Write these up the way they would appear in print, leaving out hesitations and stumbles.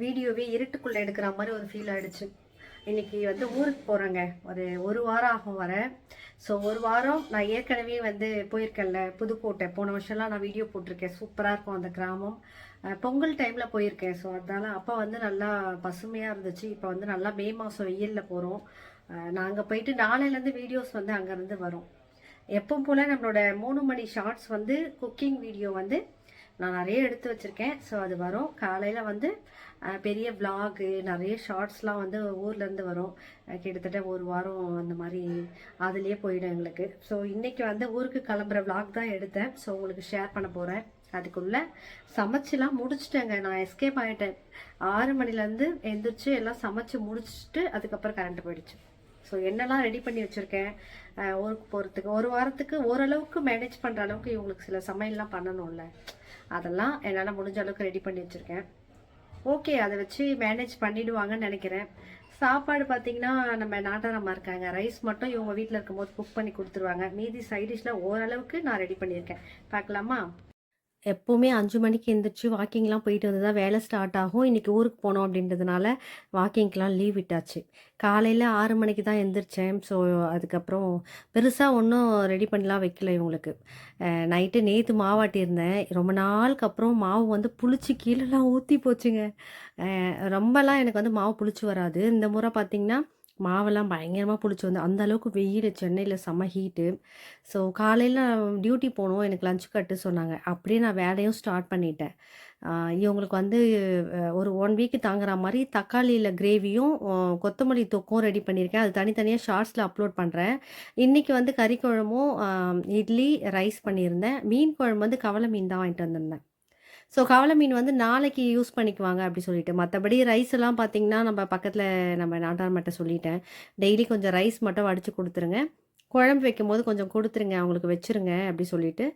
வீடியோவே இருட்டுக்குள்ளே எடுக்கிற மாதிரி ஒரு ஃபீல் ஆகிடுச்சு. இன்றைக்கி வந்து ஊருக்கு போகிறேங்க. ஒரு வாரம் ஆகும் வரேன். ஸோ ஒரு வாரம் நான் ஏற்கனவே வந்து போயிருக்கேன்ல புதுக்கோட்டை. போன வருஷம்லாம் நான் வீடியோ போட்டிருக்கேன். சூப்பராக இருக்கும் அந்த கிராமம். பொங்கல் டைமில் போயிருக்கேன். ஸோ அதனால் அப்போ வந்து நல்லா பசுமையாக இருந்துச்சு. இப்போ வந்து நல்லா மே மாதம் வெயிலில் போகிறோம். நாங்கள் போயிட்டு நாளையிலேருந்து வீடியோஸ் வந்து அங்கேருந்து வரும். எப்பவும் போல் நம்மளோட 3 மணி ஷார்ட்ஸ் வந்து குக்கிங் வீடியோ வந்து நான் நிறைய எடுத்து வச்சுருக்கேன். ஸோ அது வரும். காலையில் வந்து பெரிய விலாகு நிறைய ஷார்ட்ஸ்லாம் வந்து ஊர்லேருந்து வரும். கிட்டத்தட்ட ஒரு வாரம் அந்த மாதிரி அதுலேயே போயிடும் எங்களுக்கு. ஸோ இன்றைக்கி வந்து ஊருக்கு கிளம்புற விலாக் தான் எடுத்தேன். ஸோ உங்களுக்கு ஷேர் பண்ண போகிறேன். அதுக்குள்ளே சமைச்சிலாம் முடிச்சுட்டேங்க. நான் எஸ்கேப் ஆகிட்டேன். 6 மணிலேருந்து எழுந்திரிச்சு எல்லாம் சமைச்சு முடிச்சுட்டு அதுக்கப்புறம் கரண்ட் போயிடுச்சு. ஸோ என்னெல்லாம் ரெடி பண்ணி வச்சுருக்கேன் ஊருக்கு போகிறதுக்கு. ஒரு வாரத்துக்கு ஓரளவுக்கு மேனேஜ் பண்ணுற அளவுக்கு இவங்களுக்கு சில சமையல்லாம் பண்ணணும்ல, அதெல்லாம் என்னால் முடிஞ்ச அளவுக்கு ரெடி பண்ணி வச்சுருக்கேன். ஓகே, அதை வச்சு மேனேஜ் பண்ணிவிடுவாங்கன்னு நினைக்கிறேன். சாப்பாடு பார்த்திங்கன்னா நம்ம நாட்டாரம்மா இருக்காங்க. ரைஸ் மட்டும் இவங்க வீட்டில் இருக்கும்போது குக் பண்ணி கொடுத்துருவாங்க. மீதி சைடிஷ்லாம் ஓரளவுக்கு நான் ரெடி பண்ணியிருக்கேன். பார்க்கலாமா? எப்போவுமே 5 மணிக்கு எந்திரிச்சு வாக்கிங்லாம் போயிட்டு வந்து தான் வேலை ஸ்டார்ட் ஆகும். இன்றைக்கி ஊருக்கு போனோம் அப்படின்றதுனால வாக்கிங்க்கெலாம் லீவ் விட்டாச்சு. காலையில் 6 மணிக்கு தான் எந்திரிச்சேன். ஸோ அதுக்கப்புறம் பெருசாக ஒன்றும் ரெடி பண்ணலாம் வைக்கல இவங்களுக்கு. நைட்டு நேற்று மாவாட்டியிருந்தேன். ரொம்ப நாளுக்கு அப்புறம் மாவு வந்து புளிச்சு கீழெல்லாம் ஊற்றி போச்சுங்க. ரொம்பலாம் எனக்கு வந்து மாவு புளிச்சு வராது. இந்த முறை பார்த்திங்கன்னா மாவெல்லாம் பயங்கரமாக புளிச்சு வந்து அந்த அளவுக்கு வெயில். சென்னையில் செம்ம ஹீட்டு. ஸோ காலையில் டியூட்டி போகணும், எனக்கு லஞ்ச் கட்டு சொன்னாங்க. அப்படியே நான் வேலையும் ஸ்டார்ட் பண்ணிட்டேன். இவங்களுக்கு வந்து ஒரு 1 வீக் தாங்குற மாதிரி தக்காளியில் கிரேவியும் கொத்தமல்லி தொக்கும் ரெடி பண்ணியிருக்கேன். அது தனித்தனியாக ஷார்ட்ஸில் அப்லோட் பண்ணுறேன். இன்றைக்கி வந்து கறி குழம்பும் இட்லி ரைஸ் பண்ணியிருந்தேன். மீன் குழம்பு வந்து கவலை மீன் தான் வாங்கிட்டு வந்திருந்தேன். ஸோ கவலை மீன் வந்து நாளைக்கு யூஸ் பண்ணிக்குவாங்க அப்படி சொல்லிட்டு. மற்றபடி ரைஸ் எல்லாம் பார்த்திங்கன்னா நம்ம பக்கத்தில் நம்ம நாட்டார்மட்ட சொல்லிட்டேன். டெய்லி கொஞ்சம் ரைஸ் மட்டும் வடித்து கொடுத்துருங்க, குழம்பு வைக்கும்போது கொஞ்சம் கொடுத்துருங்க, அவங்களுக்கு வச்சுருங்க அப்படி சொல்லிவிட்டு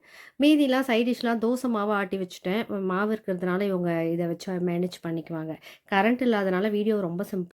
மீதிலாம் சைட் டிஷ்லாம் தோசை மாவு ஆட்டி வச்சுட்டேன். மாவு இருக்கிறதுனால இவங்க இதை வச்சு மேனேஜ் பண்ணிக்குவாங்க. கரண்ட் இல்லாதனால வீடியோ ரொம்ப